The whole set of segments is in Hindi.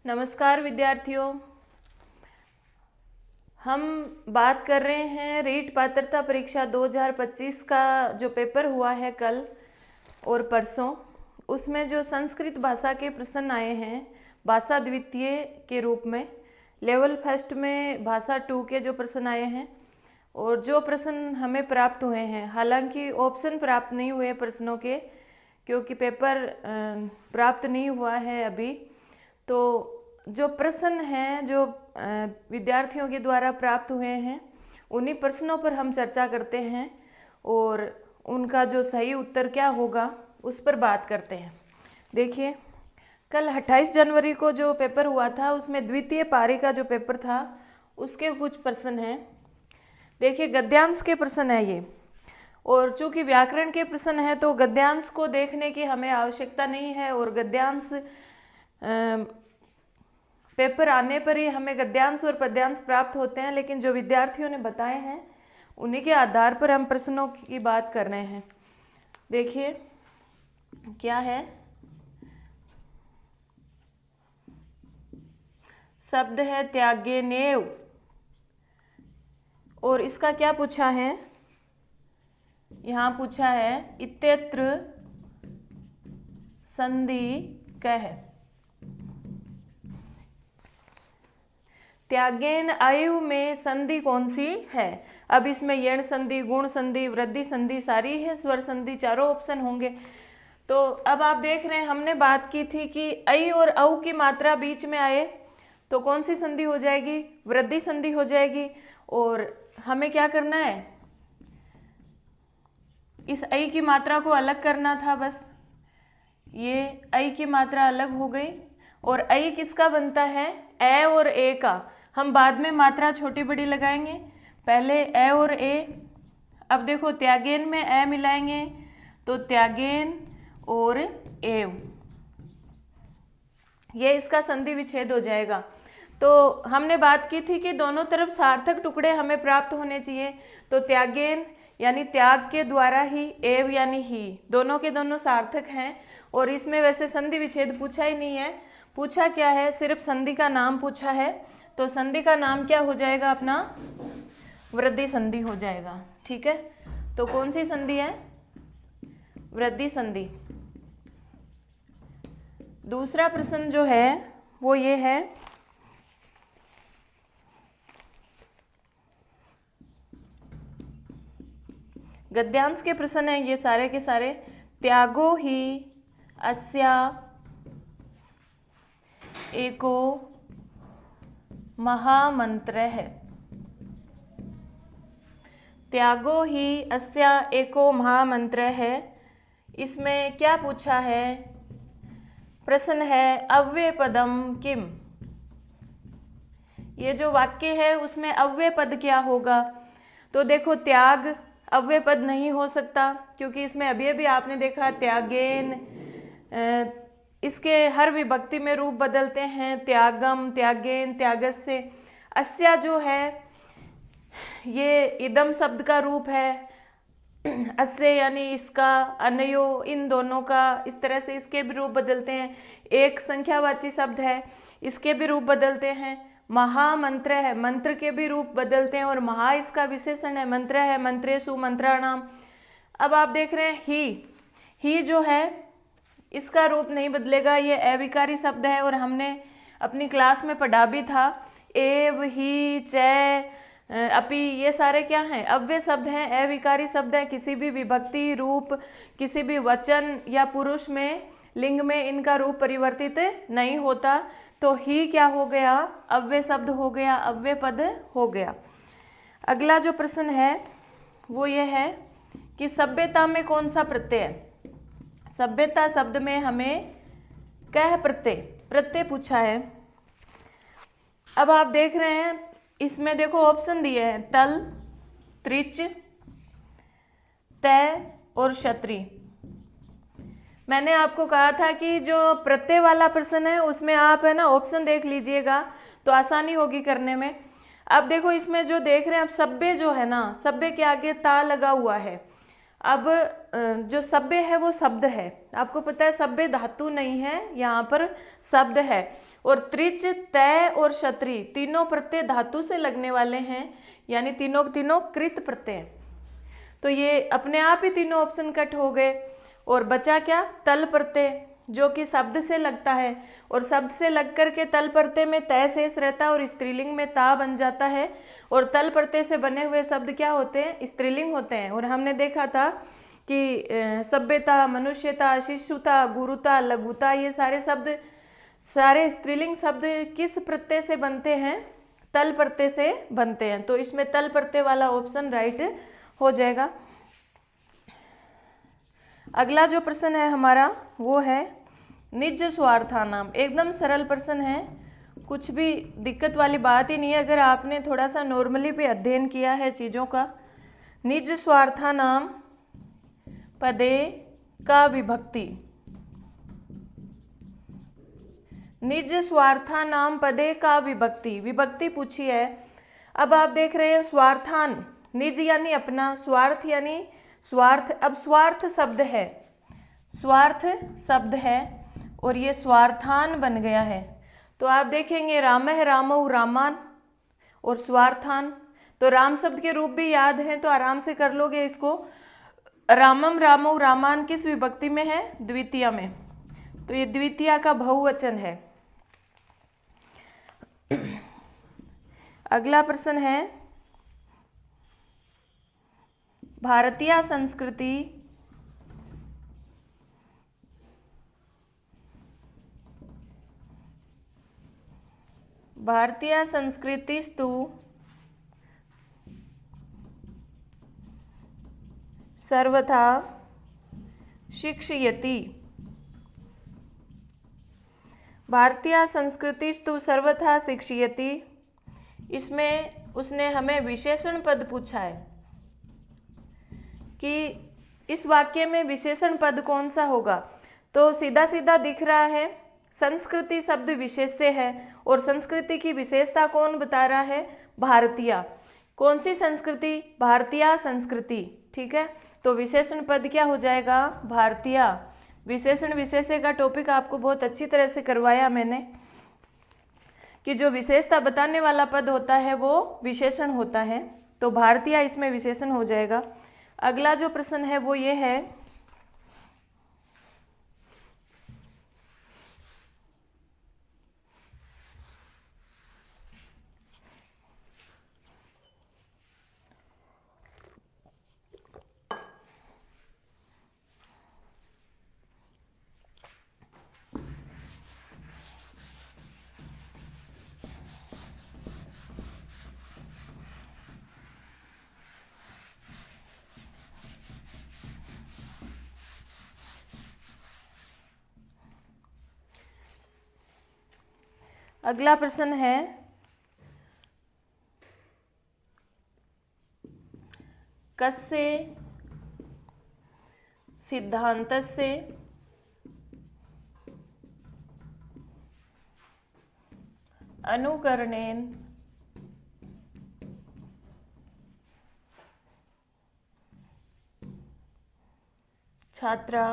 नमस्कार विद्यार्थियों, हम बात कर रहे हैं रीट पात्रता परीक्षा 2025 का जो पेपर हुआ है कल और परसों, उसमें जो संस्कृत भाषा के प्रश्न आए हैं भाषा द्वितीय के रूप में, लेवल फर्स्ट में भाषा 2 के जो प्रश्न आए हैं और जो प्रश्न हमें प्राप्त हुए हैं, हालांकि ऑप्शन प्राप्त नहीं हुए प्रश्नों के क्योंकि पेपर प्राप्त नहीं हुआ है अभी। तो जो प्रश्न हैं जो विद्यार्थियों के द्वारा प्राप्त हुए हैं उन्हीं प्रश्नों पर हम चर्चा करते हैं और उनका जो सही उत्तर क्या होगा उस पर बात करते हैं। देखिए, कल 28 जनवरी को जो पेपर हुआ था उसमें द्वितीय पारी का जो पेपर था उसके कुछ प्रश्न हैं। देखिए, गद्यांश के प्रश्न है ये, और चूंकि व्याकरण के प्रश्न है तो गद्यांश को देखने की हमें आवश्यकता नहीं है और गद्यांश पेपर आने पर ही हमें गद्यांश और पद्यांश प्राप्त होते हैं, लेकिन जो विद्यार्थियों ने बताए हैं उन्हीं के आधार पर हम प्रश्नों की बात कर रहे हैं। देखिए क्या है, शब्द है त्यागे नेव और इसका क्या पूछा है, यहाँ पूछा है इत्यत्र संधि कह। त्यागेन आयु में संधि कौन सी है? अब इसमें यण संधि, गुण संधि, वृद्धि संधि सारी है, स्वर संधि चारों ऑप्शन होंगे। तो अब आप देख रहे हैं हमने बात की थी कि ऐ और औ की मात्रा बीच में आए तो कौन सी संधि हो जाएगी? वृद्धि संधि हो जाएगी। और हमें क्या करना है, इस ऐ की मात्रा को अलग करना था, बस ये ऐ की मात्रा अलग हो गई। और ऐ किसका बनता है? ए और ए का। हम बाद में मात्रा छोटी बड़ी लगाएंगे, पहले ए और ए। अब देखो त्यागेन में ए मिलाएंगे तो त्यागेन और एव, ये इसका संधि विच्छेद हो जाएगा। तो हमने बात की थी कि दोनों तरफ सार्थक टुकड़े हमें प्राप्त होने चाहिए। तो त्यागेन यानी त्याग के द्वारा ही, एव यानी ही, दोनों के दोनों सार्थक हैं। और इसमें वैसे संधि विच्छेद पूछा ही नहीं है, पूछा क्या है, सिर्फ संधि का नाम पूछा है। तो संधि का नाम क्या हो जाएगा अपना? वृद्धि संधि हो जाएगा। ठीक है, तो कौन सी संधि है? वृद्धि संधि। दूसरा प्रश्न जो है वो ये है, गद्यांश के प्रश्न है ये सारे के सारे। त्यागो ही अस्या एको महामंत्र है। त्यागो ही अस्या एको महामंत्र है, इसमें क्या पूछा है? प्रश्न है अव्यय पदम किम। ये जो वाक्य है उसमें अव्यय पद क्या होगा? तो देखो, त्याग अव्यय पद नहीं हो सकता क्योंकि इसमें अभी अभी आपने देखा त्यागेन, इसके हर विभक्ति में रूप बदलते हैं, त्यागम, त्यागेन, त्यागस्य। अस्या जो है ये इदम शब्द का रूप है, अस्य यानी इसका, अनयो इन दोनों का, इस तरह से इसके भी रूप बदलते हैं। एक संख्यावाची शब्द है, इसके भी रूप बदलते हैं। महामंत्र है, मंत्र के भी रूप बदलते हैं और महा इसका विशेषण है, मंत्र है, मंत्रेषु मंत्राणाम। अब आप देख रहे हैं ही जो है इसका रूप नहीं बदलेगा, ये अविकारी शब्द है और हमने अपनी क्लास में पढ़ा भी था। एव, ही, चय, अपि, ये सारे क्या हैं? अव्यय शब्द हैं, अविकारी शब्द हैं। किसी भी विभक्ति, रूप, किसी भी वचन या पुरुष में, लिंग में इनका रूप परिवर्तित नहीं होता। तो ही क्या हो गया? अव्यय शब्द हो गया, अव्यय पद हो गया। अगला जो प्रश्न है वो ये है कि सभ्यता में कौन सा प्रत्यय है? सभ्यता शब्द में हमें कह प्रत्यय पूछा है। अब आप देख रहे हैं इसमें देखो ऑप्शन दिए हैं, तल, त्रिच, तय और क्षत्रि। मैंने आपको कहा था कि जो प्रत्यय वाला प्रश्न है उसमें आप है ना ऑप्शन देख लीजिएगा तो आसानी होगी करने में। अब देखो इसमें जो देख रहे हैं, अब सभ्य जो है ना, सभ्य के आगे ता लगा हुआ है। अब जो सभ्य है वो शब्द है, आपको पता है सभ्य धातु नहीं है, यहाँ पर शब्द है। और त्रिच, तय और क्षत्रि तीनों प्रत्यय धातु से लगने वाले हैं, यानी तीनों तीनों कृत प्रत्यय। तो ये अपने आप ही तीनों ऑप्शन कट हो गए। और बचा क्या, तल प्रत्यय, जो कि शब्द से लगता है, और शब्द से लग करके तल प्रत्यय में तय शेष रहता है और स्त्रीलिंग में ता बन जाता है। और तल प्रत्यय से बने हुए शब्द क्या होते हैं, स्त्रीलिंग होते हैं। और हमने देखा था कि सभ्यता, मनुष्यता, शिशुता, गुरुता, लघुता, ये सारे शब्द, सारे स्त्रीलिंग शब्द किस प्रत्यय से बनते हैं, तल प्रत्यय से बनते हैं। तो इसमें तल प्रत्यय वाला ऑप्शन राइट हो जाएगा। अगला जो प्रश्न है हमारा वो है निज स्वार्थानाम। एकदम सरल प्रश्न है, कुछ भी दिक्कत वाली बात ही नहीं है अगर आपने थोड़ा सा नॉर्मली भी अध्ययन किया है चीज़ों का। निज स्वार्थानाम पदे का विभक्ति, निज स्वार्थानाम पदे का विभक्ति, विभक्ति पूछी है। अब आप देख रहे हैं स्वार्थान, निज यानी अपना, स्वार्थ यानी स्वार्थ। अब स्वार्थ शब्द है, स्वार्थ शब्द है और ये स्वार्थान बन गया है। तो आप देखेंगे रामः रामौ रामान और स्वार्थान, तो राम शब्द के रूप भी याद हैं तो आराम से कर लोगे इसको। रामम रामौ रामान किस विभक्ति में है, द्वितीया में, तो ये द्वितीया का बहुवचन है। अगला प्रश्न है भारतीय संस्कृति भारतीय संस्कृतिस्तु सर्वथा शिक्षयति। भारतीय संस्कृतिस्तु सर्वथा शिक्षयति, इसमें उसने हमें विशेषण पद पूछा है कि इस वाक्य में विशेषण पद कौन सा होगा। तो सीधा सीधा दिख रहा है संस्कृति शब्द विशेष्य है और संस्कृति की विशेषता कौन बता रहा है, भारतीय। कौन सी संस्कृति, भारतीय संस्कृति, ठीक है। तो विशेषण पद क्या हो जाएगा, भारतीय। विशेषण विशेष्य का टॉपिक आपको बहुत अच्छी तरह से करवाया मैंने कि जो विशेषता बताने वाला पद होता है वो विशेषण होता है, तो भारतीय इसमें विशेषण हो जाएगा। अगला जो प्रश्न है वो ये है अगला प्रश्न है कस्य सिद्धान्तस्य अनुकरणेन छात्रा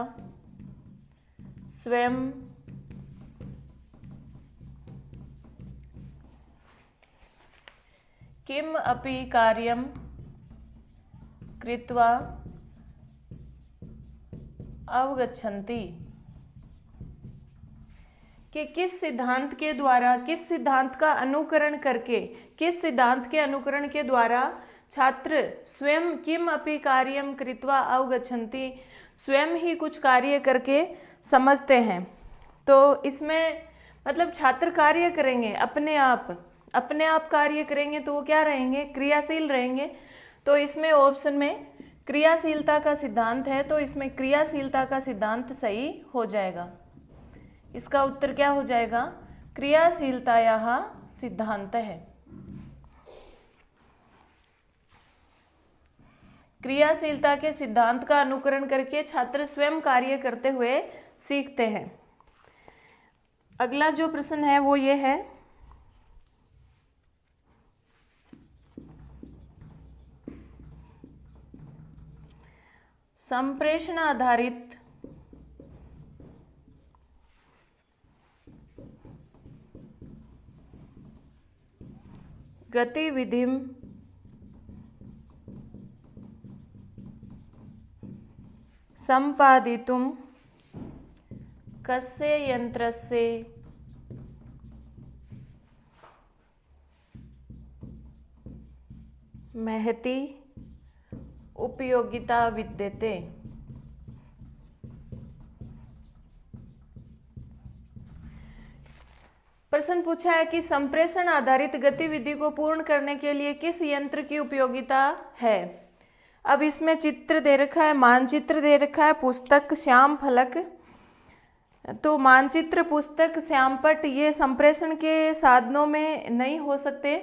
स्वयं किम अपि कार्यं कृत्वा अवगच्छन्ति, कि किस सिद्धांत के द्वारा, किस सिद्धांत का अनुकरण करके, किस सिद्धांत के अनुकरण के द्वारा छात्र स्वयं किम अपि कार्यं कृत्वा अवगच्छन्ति, स्वयं ही कुछ कार्य करके समझते हैं। तो इसमें मतलब छात्र कार्य करेंगे अपने आप कार्य करेंगे तो वो क्या रहेंगे, क्रियाशील रहेंगे। तो इसमें ऑप्शन में क्रियाशीलता का सिद्धांत है, तो इसमें क्रियाशीलता का सिद्धांत सही हो जाएगा। इसका उत्तर क्या हो जाएगा, क्रियाशीलतायाः सिद्धांत है। क्रियाशीलता के सिद्धांत का अनुकरण करके छात्र स्वयं कार्य करते हुए सीखते हैं। अगला जो प्रश्न है वो ये है संप्रेषण आधारित गतिविधिं संपादितुं कस्य यन्त्रस्य महती उपयोगिता विद्यते। प्रश्न पूछा है कि संप्रेषण आधारित गतिविधि को पूर्ण करने के लिए किस यंत्र की उपयोगिता है। अब इसमें चित्र दे रखा है, मानचित्र दे रखा है, पुस्तक, श्याम फलक। तो मानचित्र, पुस्तक, श्यामपट ये संप्रेषण के साधनों में नहीं हो सकते,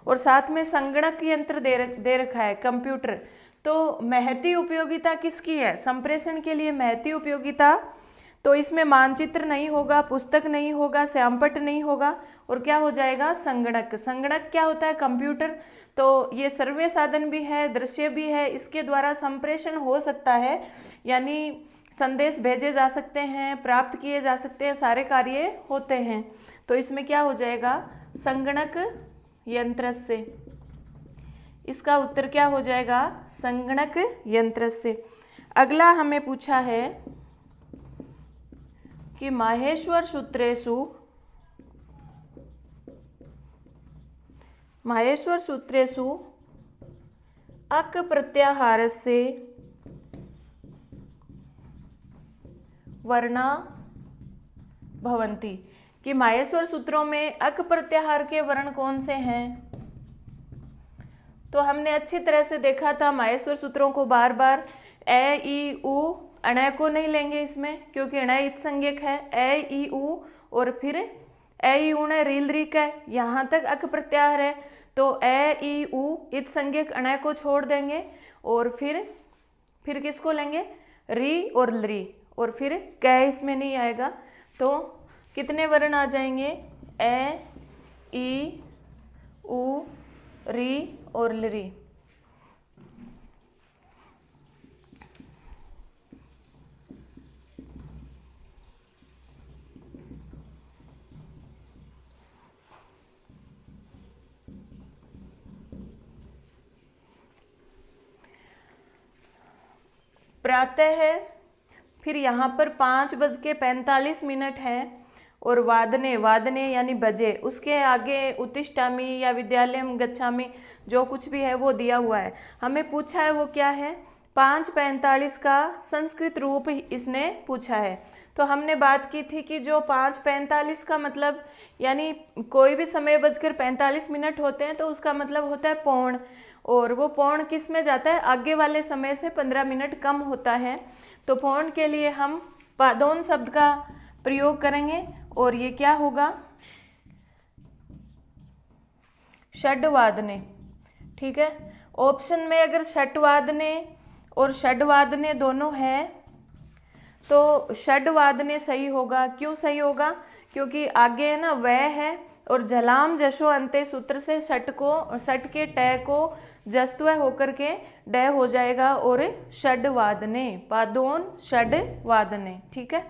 और साथ में संगणक यंत्र दे रखा है, कंप्यूटर। तो महती उपयोगिता किसकी है? संप्रेषण के लिए महती उपयोगिता। तो इसमें मानचित्र नहीं होगा, पुस्तक नहीं होगा, श्यामपट नहीं होगा, और क्या हो जाएगा? संगणक। संगणक क्या होता है? कंप्यूटर। तो ये सर्वे साधन भी है, दृश्य भी है, इसके द्वारा संप्रेषण हो सकता है, यानी संदेश भेजे जा सकते हैं, प्राप्त किए जा सकते हैं, सारे कार्य होते हैं। तो इसमें क्या हो जाएगा? संगणक यंत्र से। इसका उत्तर क्या हो जाएगा? संगणक यंत्र से। अगला हमें पूछा है कि माहेश्वर सूत्रेषु अक प्रत्याहारस्य वर्णा भवन्ति। कि माहेश्वर सूत्रों में अक प्रत्याहार के वर्ण कौन से हैं? तो हमने अच्छी तरह से देखा था माहेश्वर सूत्रों को बार बार। ए ई उ, अणय को नहीं लेंगे इसमें क्योंकि अणय इत संज्ञक है। ए ई उ और फिर ए ई उ ने रील री का, यहाँ तक अक प्रत्याहार है। तो ए ई उ इत संज्ञक अणय को छोड़ देंगे, और फिर किसको लेंगे? री और लरी, और फिर कै इसमें नहीं आएगा। तो कितने वर्ण आ जाएंगे? ए ई उ री और लरी। प्रातः है, फिर यहाँ पर 5:45 है, और वादने यानी बजे, उसके आगे उत्तिष्ठामि या विद्यालयम गच्छामि जो कुछ भी है वो दिया हुआ है। हमें पूछा है वो क्या है? 5:45 का संस्कृत रूप इसने पूछा है। तो हमने बात की थी कि जो 5:45 का मतलब यानी कोई भी समय 5:45 होते हैं तो उसका मतलब होता है पौण, और वो पौण किस में जाता है? आगे वाले समय से 15 मिनट कम होता है। तो पौण के लिए हम पादोन शब्द का प्रयोग करेंगे, और ये क्या होगा? षड्वादने। ठीक है, ऑप्शन में अगर षट्वादने और षड्वादने दोनों है तो षड्वादने सही होगा। क्यों सही होगा? क्योंकि आगे है ना वह है, और झलाम जशो अंत्य सूत्र से षट के ट को जस्तव होकर के ड हो जाएगा, और षड्वादने, पादोन षड्वादने। ठीक है,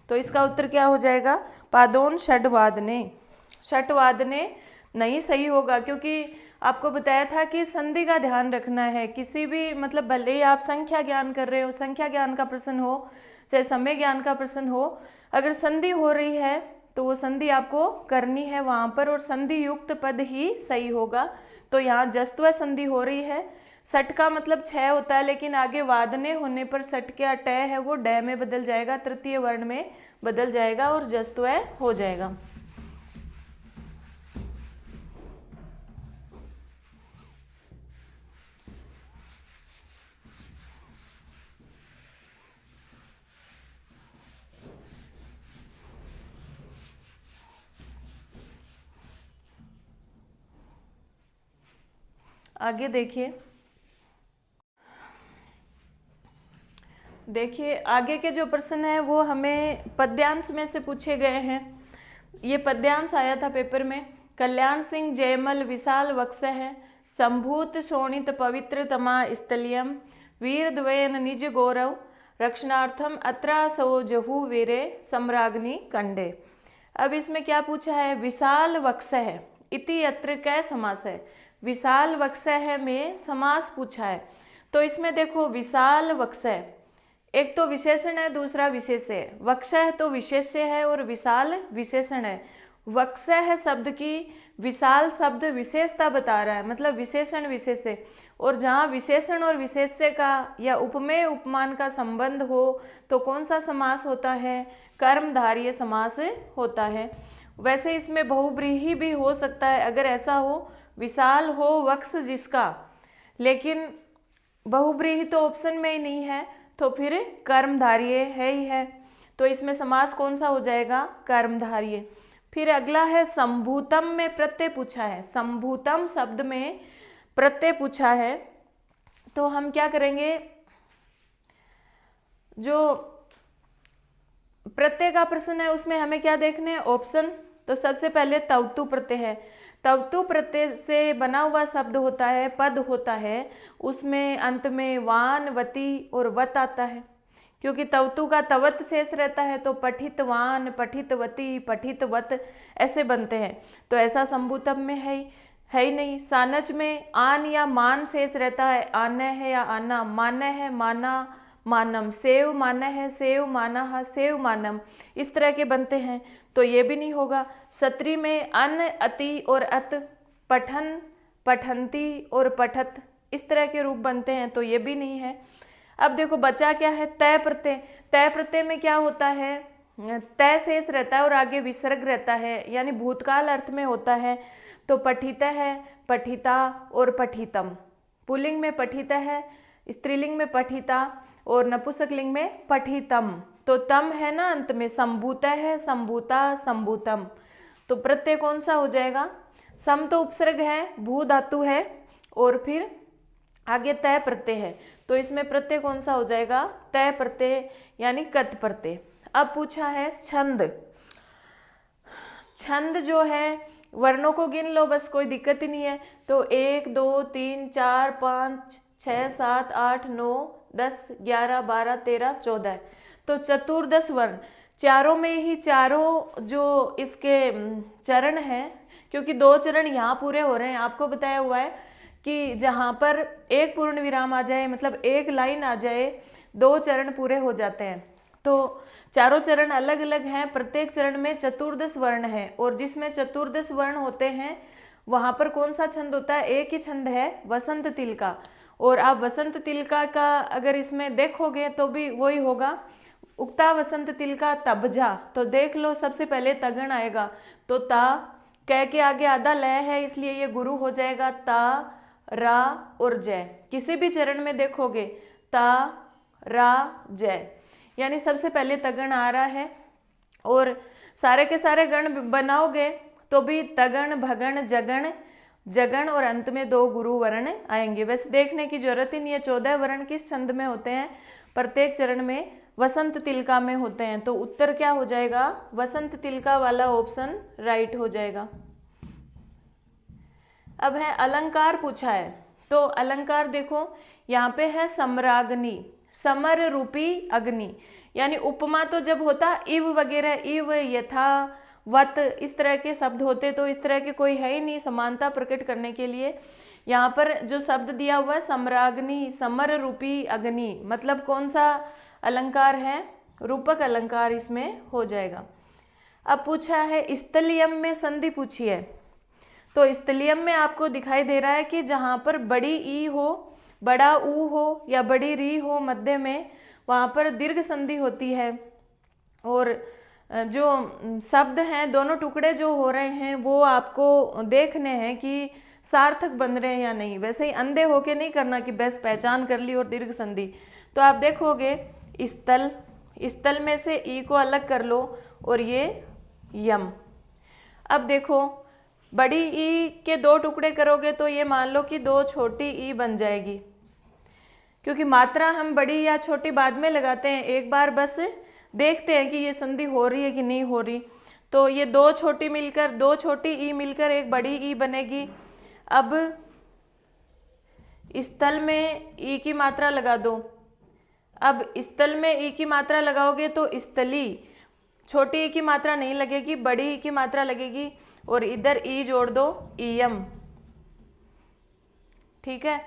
तो इसका उत्तर क्या हो जाएगा? पादोन षड्वादने। षट्वादने नहीं सही होगा, क्योंकि आपको बताया था कि संधि का ध्यान रखना है। किसी भी मतलब भले ही आप संख्या ज्ञान कर रहे हो, संख्या ज्ञान का प्रश्न हो चाहे समय ज्ञान का प्रश्न हो, अगर संधि हो रही है तो वो संधि आपको करनी है वहाँ पर, और संधि युक्त पद ही सही होगा। तो यहाँ जस्तव संधि हो रही है। सट का मतलब 6 होता है, लेकिन आगे वादने होने पर सट क्या ट है वो ड में बदल जाएगा, तृतीय वर्ण में बदल जाएगा, और जस्तव हो जाएगा। आगे देखिए आगे के जो प्रश्न है वो हमें पद्यांश में से पूछे गए हैं। ये पद्यांश आया था पेपर में। कल्याण सिंह जयमल विशाल वक्ष है, संभूत शोणित पवित्र तमा स्थलियम, वीरद्वयेन निज गौरव रक्षणार्थम अत्रासो जहु वीरे सम्राग्नि कंडे। अब इसमें क्या पूछा है, विशाल वक्षः इति अत्र कै समास है। विशाल वक्षः में समास पूछा है। तो इसमें देखो विशाल वक्षः, एक तो विशेषण है, दूसरा विशेष्य है। वक्षः तो विशेष्य है और विशाल विशेषण है। वक्षः शब्द की विशाल शब्द विशेषता बता रहा है, मतलब विशेषण विशेष्य। और जहाँ विशेषण और विशेष्य का या उपमेय उपमान का संबंध हो तो कौन सा समास होता है, कर्मधारय समास होता है। वैसे इसमें बहुब्रीहि भी हो सकता है अगर ऐसा हो, विशाल हो वक्ष जिसका, लेकिन बहुब्रीहि तो ऑप्शन में ही नहीं है, तो फिर कर्मधारय है ही है। तो इसमें समास कौन सा हो जाएगा, कर्मधारय। फिर अगला है संभूतम में प्रत्यय पूछा है। संभूतम शब्द में प्रत्यय पूछा है, तो हम क्या करेंगे, जो प्रत्यय का प्रश्न है उसमें हमें क्या देखने हैं, ऑप्शन। तो सबसे पहले तवतु प्रत्यय है। तवतु प्रत्यय से बना हुआ शब्द होता है, पद होता है, उसमें अंत में वान वती और वत आता है। क्योंकि तवतु का तवत शेष रहता है तो पठित वान, पठित वती, पठित वत ऐसे बनते हैं। तो ऐसा संभूतम में है ही नहीं। सानच में आन या मान शेष रहता है, आन है या आना, मान है माना मानम, सेव माना है सेव माना सेव मानम, इस तरह के बनते हैं, तो ये भी नहीं होगा। सत्री में अन, अति और अत, पठन, पठंती और पठत, इस तरह के रूप बनते हैं, तो ये भी नहीं है। अब देखो बचा क्या है, तय प्रत्यय। तय प्रत्यय में क्या होता है, तय शेष रहता है और आगे विसर्ग रहता है, यानी भूतकाल अर्थ में होता है। तो पठित है, पठिता और पठितम। पुल्लिंग में पठित है, स्त्रीलिंग में पठिता और नपुंसकलिंग में पठितम। तो तम है ना अंत में, संभूत है, संभूता, संभूतम। तो प्रत्यय कौन सा हो जाएगा, सम तो उपसर्ग है, भू धातु है और फिर आगे तय प्रत्यय है, तो इसमें प्रत्यय कौन सा हो जाएगा, तय प्रत्यय यानी कत प्रत्यय। अब पूछा है छंद। छंद जो है वर्णों को गिन लो बस, कोई दिक्कत ही नहीं है। तो 1 2 3 4 5 6 7 8 9 10 11 12 13 14, तो चतुर्दश वर्ण। चारों में ही चारों जो इसके चरण हैं, क्योंकि 2 चरण यहाँ पूरे हो रहे हैं, आपको बताया हुआ है कि जहाँ पर एक पूर्ण विराम आ जाए, मतलब एक लाइन आ जाए, 2 चरण पूरे हो जाते हैं। तो चारों चरण अलग अलग हैं, प्रत्येक चरण में चतुर्दश वर्ण है, और जिसमें चतुर्दश वर्ण होते हैं वहाँ पर कौन सा छंद होता है, एक ही छंद है, वसंत तिलका। और आप वसंत तिलका का अगर इसमें देखोगे तो भी वही होगा, उक्ता वसंत तिलका तबजा। तो देख लो, सबसे पहले तगण आएगा, तो ता कह के आगे आधा लय है, इसलिए ये गुरु हो जाएगा, ता रा और जय। किसी भी चरण में देखोगे ता रा जय, यानी सबसे पहले तगण आ रहा है। और सारे के सारे गण बनाओगे तो भी तगण, भगण, जगण, जगण और अंत में 2 गुरु वर्ण आएंगे। वैसे देखने की जरूरत ही नहीं है 14 वर्ण किस छंद में होते हैं, प्रत्येक चरण में वसंत तिलका में होते हैं। तो उत्तर क्या हो जाएगा, वसंत तिलका वाला ऑप्शन राइट हो जाएगा। अब है अलंकार पूछा है, तो अलंकार देखो यहाँ पे है सम्राग्नि, समर रूपी अग्नि, यानी उपमा तो जब होता इव वगैरह, इव, यथा, वत, इस तरह के शब्द होते, तो इस तरह के कोई है ही नहीं समानता प्रकट करने के लिए। यहाँ पर जो शब्द दिया हुआ है सम्राग्नि, समर रूपी अग्नि, मतलब कौन सा अलंकार है, रूपक अलंकार इसमें हो जाएगा। अब पूछा है स्थलियम में संधि पूछी है, तो स्थलियम में आपको दिखाई दे रहा है कि जहाँ पर बड़ी ई हो, बड़ा ऊ हो या बड़ी री हो मध्य में, वहाँ पर दीर्घ संधि होती है। और जो शब्द हैं, दोनों टुकड़े जो हो रहे हैं वो आपको देखने हैं कि सार्थक बन रहे हैं या नहीं। वैसे ही अंधे होके नहीं करना कि बस पहचान कर ली और दीर्घ संधि। तो आप देखोगे स्थल, स्थल में से ई को अलग कर लो और ये यम। अब देखो बड़ी ई के 2 टुकड़े करोगे तो ये मान लो कि 2 छोटी ई बन जाएगी, क्योंकि मात्रा हम बड़ी या छोटी बाद में लगाते हैं, एक बार बस देखते हैं कि ये संधि हो रही है कि नहीं हो रही। तो ये 2 छोटी मिलकर, 2 छोटी ई मिलकर एक बड़ी ई बनेगी। अब स्थल में ई की मात्रा लगा दो। अब स्थल में ई की मात्रा लगाओगे तो स्थली, छोटी ई की मात्रा नहीं लगेगी, बड़ी ई की मात्रा लगेगी, और इधर ई जोड़ दो, ईयम। ठीक है,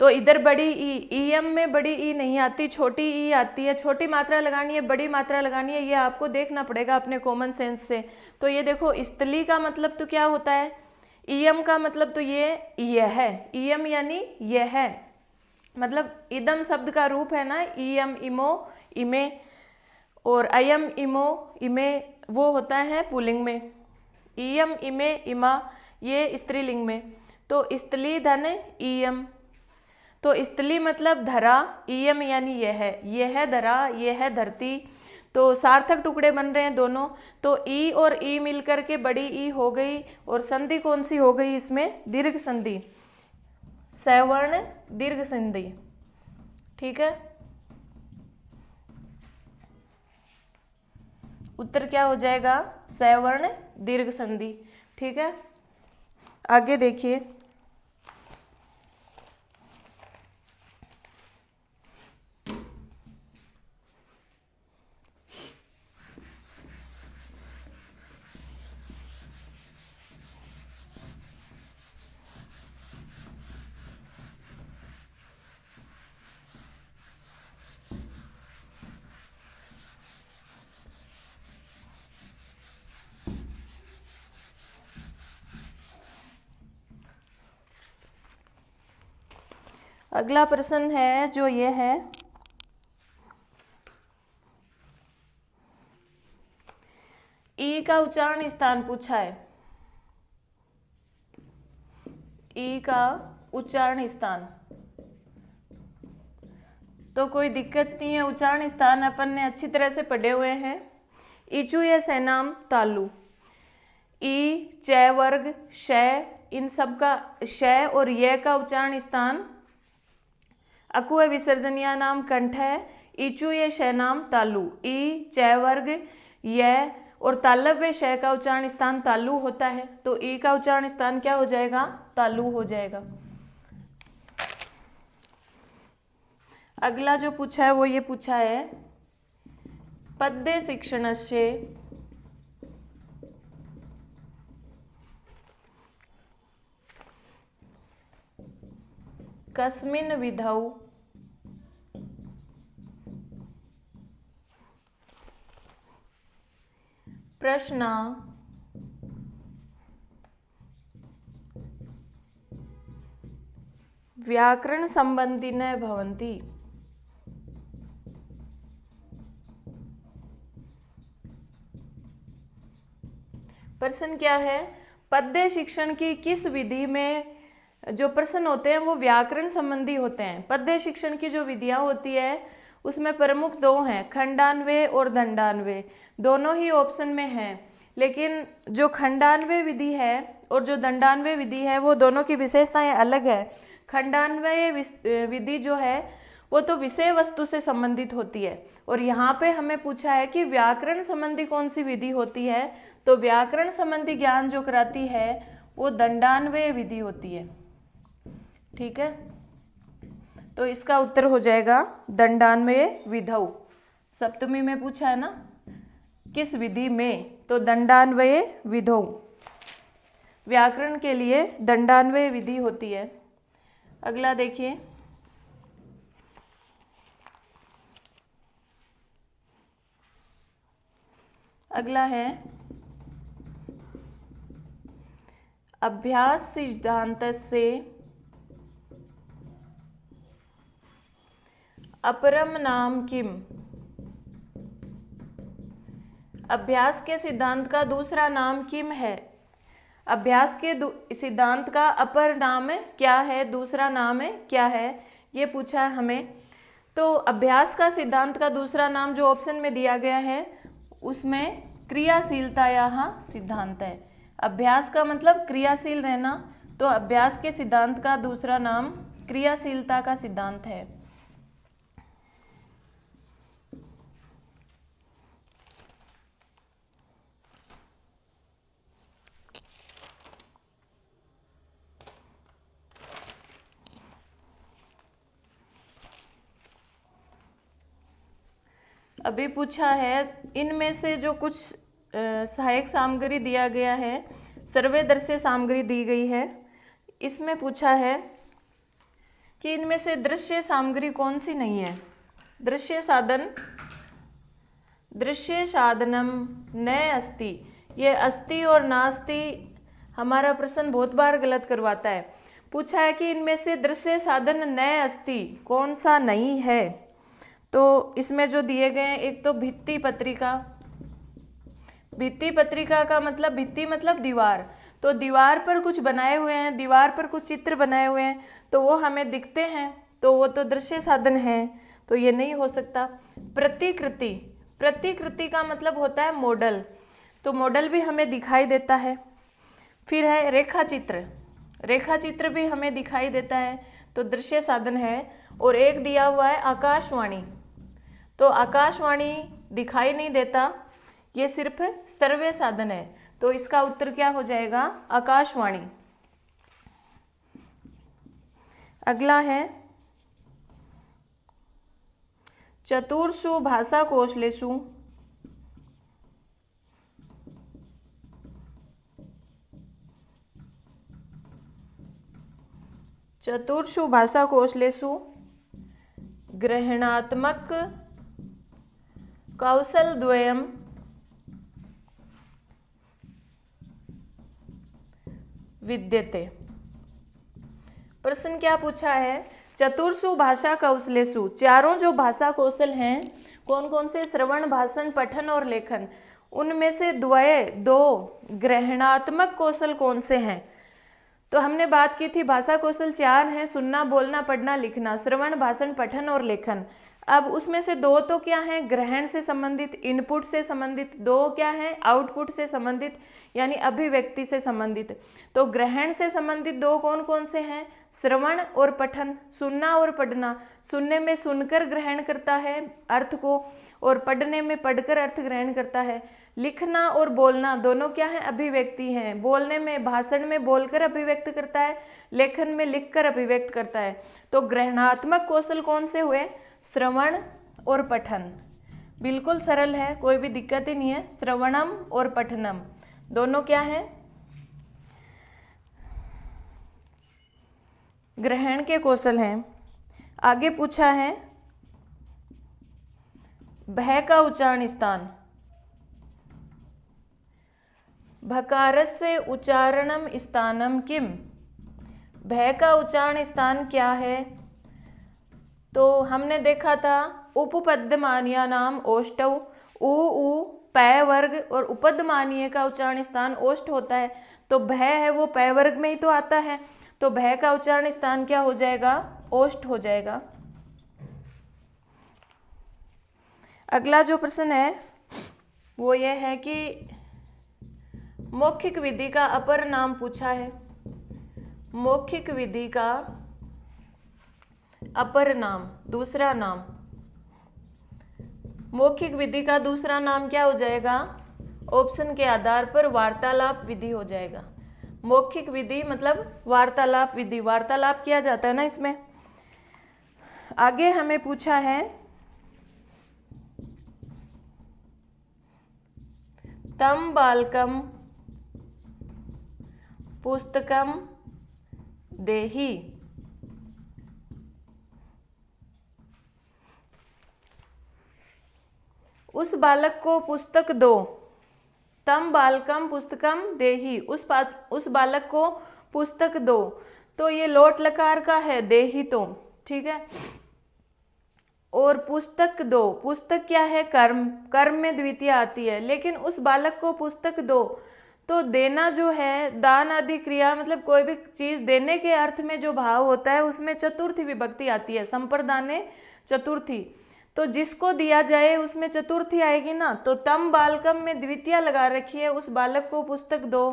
तो इधर बड़ी ई, ईएम में बड़ी ई नहीं आती, छोटी ई आती है। छोटी मात्रा लगानी है, बड़ी मात्रा लगानी है, ये आपको देखना पड़ेगा अपने कॉमन सेंस से। तो ये देखो, स्थली का मतलब तो क्या होता है, ईएम का मतलब तो यह है, ईएम यानी यह है, मतलब इदम शब्द का रूप है ना, ईएम, इमो, इमे, और अयम, इमो, इमे वो होता है पुल्लिंग में, ईयम, इमे, इमा ये स्त्रीलिंग में। तो स्थली धन ईयम, तो स्थली मतलब धरा, ईयम यानी यह धरा, यह है धरती। तो सार्थक टुकड़े बन रहे हैं दोनों, तो ई और ई मिलकर के बड़ी ई हो गई, और संधि कौन सी हो गई इसमें, दीर्घ संधि, सवर्ण दीर्घ संधि। ठीक है, उत्तर क्या हो जाएगा, सवर्ण दीर्घ संधि। ठीक है, आगे देखिए, अगला प्रश्न है जो ये है, ई का उच्चारण स्थान पूछा है, ई का उच्चारण स्थान। तो कोई दिक्कत नहीं है, उच्चारण स्थान अपन ने अच्छी तरह से पढ़े हुए हैं। ईचु या सैनाम तालु, ई, च वर्ग, श, इन सब का श और य का उच्चारण स्थान अकुह विसर्जनिया नाम कंठ है। ईचु ये श नाम तालु, ई, च वर्ग, य और तालव्य श का उच्चारण स्थान तालु होता है। तो ई का उच्चारण स्थान क्या हो जाएगा, तालु हो जाएगा। अगला जो पूछा है वो ये पूछा है, पद्य शिक्षणस्य कस्मिन् विधौ प्रश्न व्याकरण संबंधिनः भवन्ति। प्रश्न क्या है, पद्य शिक्षण की किस विधि में जो प्रश्न होते हैं वो व्याकरण संबंधी होते हैं। पद्य शिक्षण की जो विधियां होती है उसमें प्रमुख दो हैं, खंडान्वय और दंडान्वय, दोनों ही ऑप्शन में हैं। लेकिन जो खंडान्वय विधि है और जो दंडान्वय विधि है वो दोनों की विशेषताएं अलग है। खंडान्वय विधि जो है वो तो विषय वस्तु से संबंधित होती है, और यहाँ पे हमें पूछा है कि व्याकरण संबंधी कौन सी विधि होती है। तो व्याकरण संबंधी ज्ञान जो कराती है वो दंडान्वय विधि होती है। ठीक है, तो इसका उत्तर हो जाएगा दंडान्वय विधौ। सप्तमी में पूछा है ना किस विधि में, तो दंडान्वय विधौ, व्याकरण के लिए दंडान्वय विधि होती है। अगला देखिए, अगला है अभ्यास सिद्धान्तस्य अपरम नाम किम। अभ्यास के सिद्धांत का दूसरा नाम किम है। अभ्यास के सिद्धांत का अपर नाम क्या है, दूसरा नाम क्या है, ये पूछा है हमें। तो अभ्यास का सिद्धांत का दूसरा नाम जो ऑप्शन में दिया गया है उसमें क्रियाशीलता या सिद्धांत है। अभ्यास का मतलब क्रियाशील रहना, तो अभ्यास के सिद्धांत का दूसरा नाम क्रियाशीलता का सिद्धांत है। अभी पूछा है इनमें से जो कुछ सहायक सामग्री दिया गया है, सर्वे दृश्य सामग्री दी गई है, इसमें पूछा है कि इनमें से दृश्य सामग्री कौन सी नहीं है। दृश्य साधनम न अस्ति, ये अस्ति और नास्ति हमारा प्रश्न बहुत बार गलत करवाता है। पूछा है कि इनमें से दृश्य साधन न अस्ति कौन सा नहीं है, तो इसमें जो दिए गए हैं, एक तो भित्ति पत्रिका। भित्ति पत्रिका का मतलब, भित्ति मतलब दीवार, तो दीवार पर कुछ बनाए हुए हैं, दीवार पर कुछ चित्र बनाए हुए हैं, तो वो हमें दिखते हैं, तो वो तो दृश्य साधन है, तो ये नहीं हो सकता। प्रतिकृति, प्रतिकृति का मतलब होता है मॉडल, तो मॉडल भी हमें दिखाई देता है। फिर है रेखा चित्र, रेखा चित्र भी हमें दिखाई देता है, तो दृश्य साधन है। और एक दिया हुआ है आकाशवाणी, तो आकाशवाणी दिखाई नहीं देता, ये सिर्फ सर्वे साधन है, तो इसका उत्तर क्या हो जाएगा, आकाशवाणी। अगला है चतुर्षु भाषा कौशलेषु चतुर्षु भाषा कौशलेषु ग्रहणात्मक कौशल द्वयम विद्यते। प्रश्न क्या पूछा है, चतुर्षु भाषा कौशलेषु, चारों जो भाषा कौशल हैं कौन कौन से, श्रवण, भाषण, पठन और लेखन, उनमें से द्वय, दो ग्रहणात्मक कौशल कौन से हैं। तो हमने बात की थी भाषा कौशल 4 हैं, सुनना, बोलना, पढ़ना, लिखना, श्रवण, भाषण, पठन और लेखन। अब उसमें से 2 तो क्या हैं, ग्रहण से संबंधित, इनपुट से संबंधित, 2 क्या हैं, आउटपुट से संबंधित यानी अभिव्यक्ति से संबंधित। तो ग्रहण से संबंधित 2 कौन कौन से हैं, श्रवण और पठन, सुनना और पढ़ना। सुनने में सुनकर ग्रहण करता है अर्थ को, और पढ़ने में पढ़कर अर्थ ग्रहण करता है। लिखना और बोलना दोनों क्या है, अभिव्यक्ति हैं। बोलने में, भाषण में बोलकर अभिव्यक्त करता है, लेखन में लिखकर अभिव्यक्त करता है। तो ग्रहणात्मक कौशल कौन से हुए, श्रवण और पठन। बिल्कुल सरल है, कोई भी दिक्कत ही नहीं है। श्रवणम और पठनम दोनों क्या है, ग्रहण के कौशल हैं। आगे पूछा है भय का उच्चारण स्थान, भकारस्य उच्चारणम स्थानम किम, भय का उच्चारण स्थान क्या है। तो हमने देखा था उपपद्यमानीय नाम ओष्ठौ, उ पै वर्ग, और उपपद्यमानीय का उच्चारण स्थान ओष्ठ होता है। तो भय है वो पै वर्ग में ही तो आता है, तो भय का उच्चारण स्थान क्या हो जाएगा, ओष्ठ हो जाएगा। अगला जो प्रश्न है वो ये है कि मौखिक विधि का अपर नाम पूछा है। मौखिक विधि का अपर नाम, दूसरा नाम, मौखिक विधि का दूसरा नाम क्या हो जाएगा, ऑप्शन के आधार पर वार्तालाप विधि हो जाएगा। मौखिक विधि मतलब वार्तालाप विधि, वार्तालाप किया जाता है ना इसमें। आगे हमें पूछा है तम बालकम पुस्तकम देहि, उस बालक को पुस्तक दो। तम बालकम पुस्तकम देहि, उस बालक को पुस्तक दो, तो ये लोट लकार का है देहि, तो ठीक है। और पुस्तक दो, पुस्तक क्या है, कर्म, कर्म में द्वितीय आती है, लेकिन उस बालक को पुस्तक दो, तो देना जो है, दान आदि क्रिया, मतलब कोई भी चीज देने के अर्थ में जो भाव होता है उसमें चतुर्थी विभक्ति आती है, संप्रदाने चतुर्थी। तो जिसको दिया जाए उसमें चतुर्थी आएगी ना, तो तम बालकम में द्वितीय लगा रखी है, उस बालक को पुस्तक दो,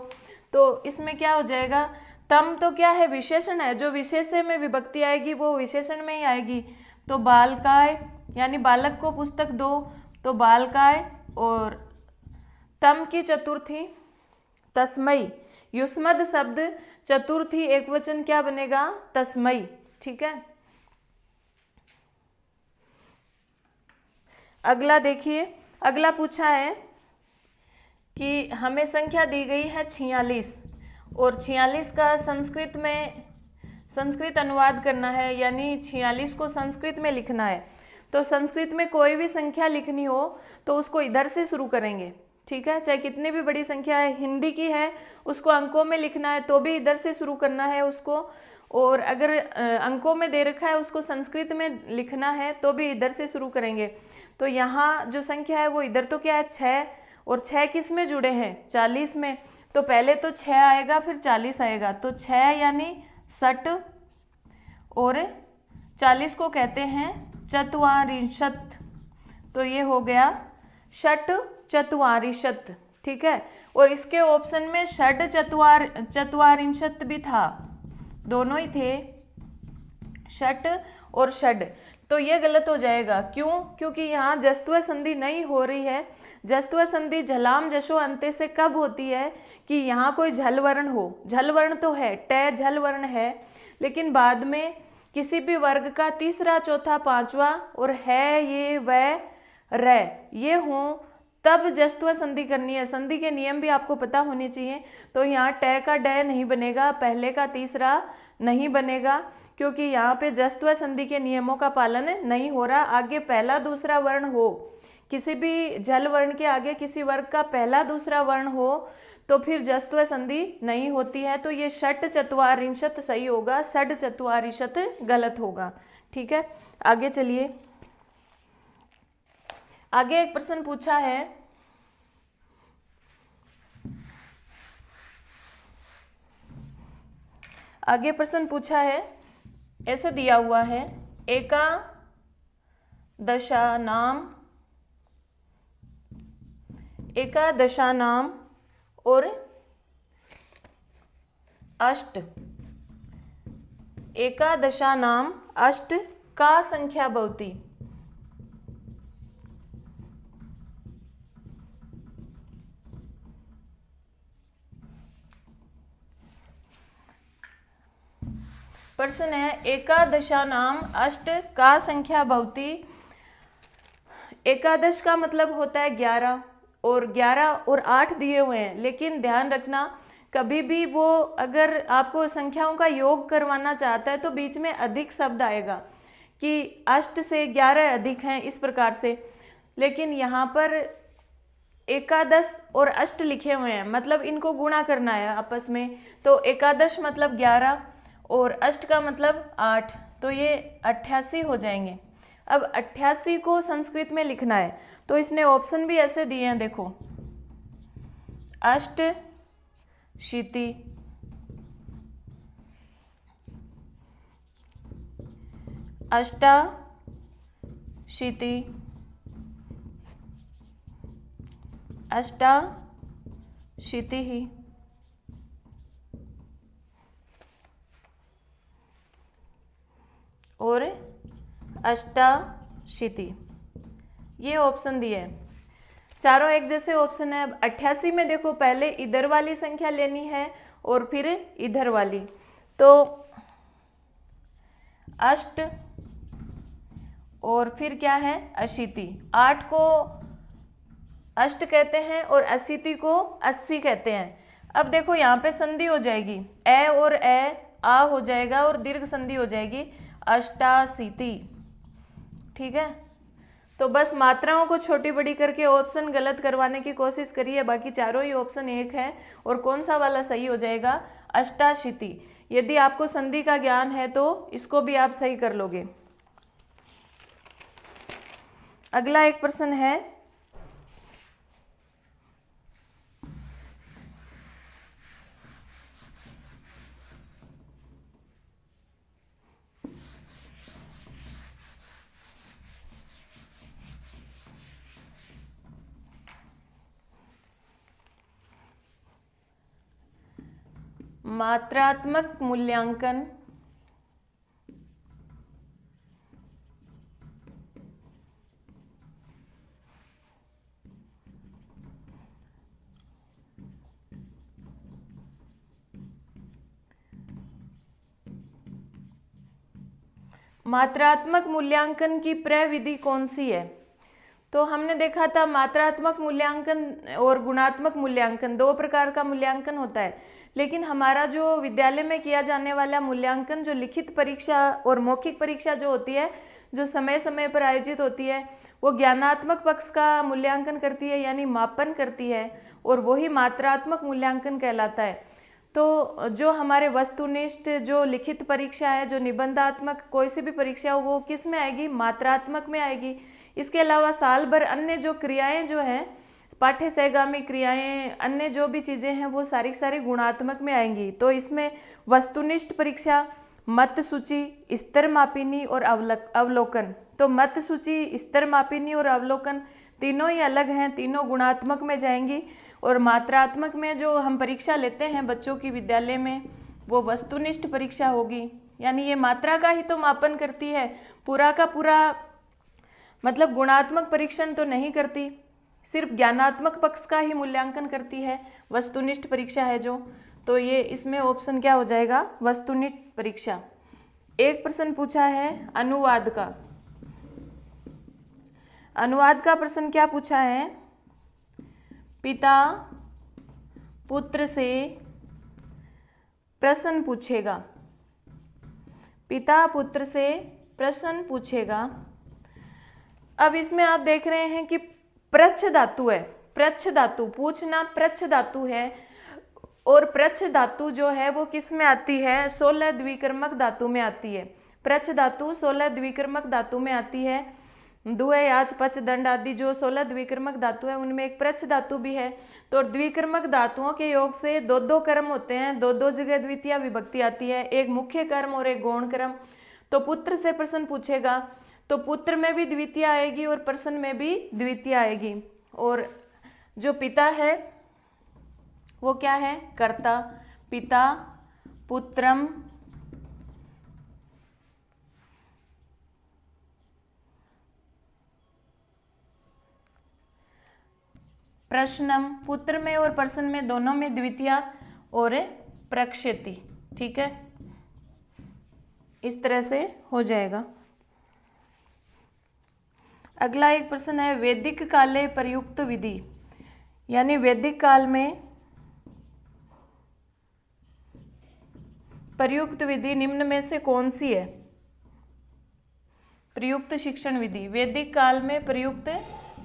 तो इसमें क्या हो जाएगा, तम तो क्या है, विशेषण है, जो विशेषण में विभक्ति आएगी वो विशेषण में ही आएगी। तो बालकाय यानी बालक को पुस्तक दो, तो बालकाय, और तम की चतुर्थी तस्मई, युष्मद शब्द चतुर्थी एक वचन क्या बनेगा, तस्मई, ठीक है। अगला देखिए, अगला पूछा है कि हमें संख्या दी गई है 46 और 46 का संस्कृत अनुवाद करना है, यानी 46 को संस्कृत में लिखना है। तो संस्कृत में कोई भी संख्या लिखनी हो तो उसको इधर से शुरू करेंगे, ठीक है। चाहे कितनी भी बड़ी संख्या है, हिंदी की है उसको अंकों में लिखना है तो भी इधर से शुरू करना है उसको, और अगर अंकों में दे रखा है उसको संस्कृत में लिखना है तो भी इधर से शुरू करेंगे। तो यहाँ जो संख्या है वो इधर तो क्या है 6, और 6 किस में जुड़े हैं 40 में, तो पहले तो 6 आएगा फिर 40 आएगा, तो 6 यानी 60 और 40 को कहते हैं चत्वारिंशत्, तो ये हो गया षट चत्वारिंशत्, ठीक है। और इसके ऑप्शन में षड चत्वारिंशत् भी था, दोनों ही थे षट और षड, तो ये गलत हो जाएगा। क्यों? क्योंकि यहाँ जस्त्व संधि नहीं हो रही है। जस्त्व संधि झलाम जशो अंत्य से कब होती है कि यहाँ कोई झल वर्ण हो, झल वर्ण तो है, ट झल वर्ण है, लेकिन बाद में किसी भी वर्ग का तीसरा चौथा पांचवा और है ये वह रे ये हों तब जस्त्व संधि करनी है। संधि के नियम भी आपको पता होने चाहिए। तो यहाँ ट का ड नहीं बनेगा, पहले का तीसरा नहीं बनेगा, क्योंकि यहाँ पे जस्त्व संधि के नियमों का पालन नहीं हो रहा। आगे पहला दूसरा वर्ण हो, किसी भी जल वर्ण के आगे किसी वर्ग का पहला दूसरा वर्ण हो तो फिर जस्त्व संधि नहीं होती है। तो ये षट चत्वारिंशत् सही होगा, षड चत्वारिंशत् गलत होगा, ठीक है। आगे चलिए, आगे एक प्रश्न पूछा है, आगे प्रश्न पूछा है, ऐसे दिया हुआ है एकादशानाम और अष्ट, एकादशानाम अष्ट का संख्या भवती। प्रश्न है एकादशानाम अष्ट का संख्या भवती। एकादश का मतलब होता है 11, और 11 और 8 दिए हुए हैं, लेकिन ध्यान रखना कभी भी वो अगर आपको संख्याओं का योग करवाना चाहता है तो बीच में अधिक शब्द आएगा कि अष्ट से 11 अधिक हैं, इस प्रकार से। लेकिन यहाँ पर एकादश और अष्ट लिखे हुए हैं, मतलब इनको गुणा करना है आपस में। तो एकादश मतलब 11 और अष्ट का मतलब 8, तो ये 88 हो जाएंगे। अब 88 को संस्कृत में लिखना है तो इसने ऑप्शन भी ऐसे दिए हैं, देखो अष्ट शीति, अष्टा शीति, अष्टा शीति ही, और अष्टाशीति, ये ऑप्शन दिए हैं। चारों एक जैसे ऑप्शन है। अब 88 में देखो पहले इधर वाली संख्या लेनी है और फिर इधर वाली, तो अष्ट और फिर क्या है अशीति। 8 को अष्ट कहते हैं और अशीति को 80 कहते हैं। अब देखो यहाँ पे संधि हो जाएगी, ए और ए आ हो जाएगा और दीर्घ संधि हो जाएगी अष्टाशीति, ठीक है। तो बस मात्राओं को छोटी बड़ी करके ऑप्शन गलत करवाने की कोशिश करिए, बाकी चारों ही ऑप्शन एक है। और कौन सा वाला सही हो जाएगा अष्टाशीति। यदि आपको संधि का ज्ञान है तो इसको भी आप सही कर लोगे। अगला एक प्रश्न है, मात्रात्मक मूल्यांकन मात्रात्मक मूल्यांकन की प्रविधि कौन सी है? तो हमने देखा था मात्रात्मक मूल्यांकन और गुणात्मक मूल्यांकन, दो प्रकार का मूल्यांकन होता है। लेकिन हमारा जो विद्यालय में किया जाने वाला मूल्यांकन, जो लिखित परीक्षा और मौखिक परीक्षा जो होती है, जो समय समय पर आयोजित होती है, वो ज्ञानात्मक पक्ष का मूल्यांकन करती है, यानी मापन करती है, और वही मात्रात्मक मूल्यांकन कहलाता है। तो जो हमारे वस्तुनिष्ठ जो लिखित परीक्षा है, जो निबंधात्मक कोई सी भी परीक्षा हो, वो किस में आएगी? मात्रात्मक में आएगी। इसके अलावा साल भर अन्य जो क्रियाएं जो हैं, पाठ्य सहगामी क्रियाएं, अन्य जो भी चीज़ें हैं, वो सारी सारी गुणात्मक में आएंगी। तो इसमें वस्तुनिष्ठ परीक्षा, मत सूची, स्तर मापिनी और अवलोकन। तो मत सूची, स्तर मापिनी और अवलोकन तीनों ही अलग हैं, तीनों गुणात्मक में जाएंगी। और मात्रात्मक में जो हम परीक्षा लेते हैं बच्चों की विद्यालय में, वो वस्तुनिष्ठ परीक्षा होगी, यानी ये मात्रा का ही तो मापन करती है, पूरा का पूरा मतलब गुणात्मक परीक्षण तो नहीं करती, सिर्फ ज्ञानात्मक पक्ष का ही मूल्यांकन करती है, वस्तुनिष्ठ परीक्षा है जो। तो ये इसमें ऑप्शन क्या हो जाएगा? वस्तुनिष्ठ परीक्षा। एक प्रश्न पूछा है अनुवाद का। अनुवाद का प्रश्न क्या पूछा है? पिता पुत्र से प्रश्न पूछेगा। पिता पुत्र से प्रश्न पूछेगा। अब इसमें आप देख रहे हैं कि प्रच्छ धातु है। प्रच्छ धातु, पूछना प्रच्छ धातु है, और प्रच्छ धातु जो है वो किस में आती है? 16 द्विकर्मक धातु में आती है। प्रच्छ धातु 16 द्विकर्मक धातु में आती है। दुह, याच, पच, दंड आदि जो 16 द्विकर्मक धातु है, उनमें एक प्रच्छ धातु भी है। तो द्विकर्मक धातुओं के योग से दो दो कर्म होते हैं, दो दो जगह द्वितीय विभक्ति आती है, एक मुख्य कर्म और एक गौण कर्म। तो पुत्र से प्रश्न पूछेगा, तो पुत्र में भी द्वितीय आएगी और प्रश्न में भी द्वितीय आएगी। और जो पिता है वो क्या है? कर्ता। पिता पुत्रम प्रश्नम, पुत्र में और प्रश्न में दोनों में द्वितीय और प्रक्षेति। ठीक है, इस तरह से हो जाएगा। अगला एक प्रश्न है वैदिक काले प्रयुक्त विधि, यानी वैदिक काल में प्रयुक्त विधि निम्न में से कौन सी है? प्रयुक्त शिक्षण विधि, वैदिक काल में प्रयुक्त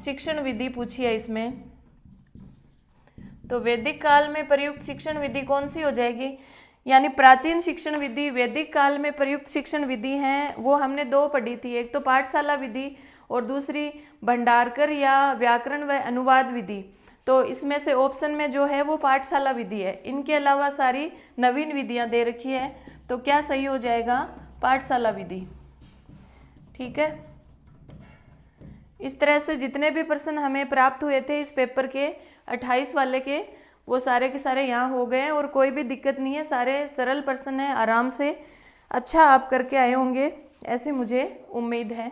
शिक्षण विधि पूछी है इसमें। तो वैदिक काल में प्रयुक्त शिक्षण विधि कौन सी हो जाएगी? यानी प्राचीन शिक्षण विधि वैदिक काल में प्रयुक्त शिक्षण विधि हैं, वो हमने दो पढ़ी थी, एक तो पाठशाला विधि और दूसरी भंडारकर या व्याकरण व अनुवाद विधि। तो इसमें से ऑप्शन में जो है वो पाठशाला विधि है। इनके अलावा सारी नवीन विधियां दे रखी है, तो क्या सही हो जाएगा? पाठशाला विधि। ठीक है, इस तरह से जितने भी प्रश्न हमें प्राप्त हुए थे इस पेपर के 28 वाले के, वो सारे के सारे यहाँ हो गए हैं और कोई भी दिक्कत नहीं है, सारे सरल प्रश्न हैं, आराम से अच्छा आप करके आए होंगे, ऐसे मुझे उम्मीद है।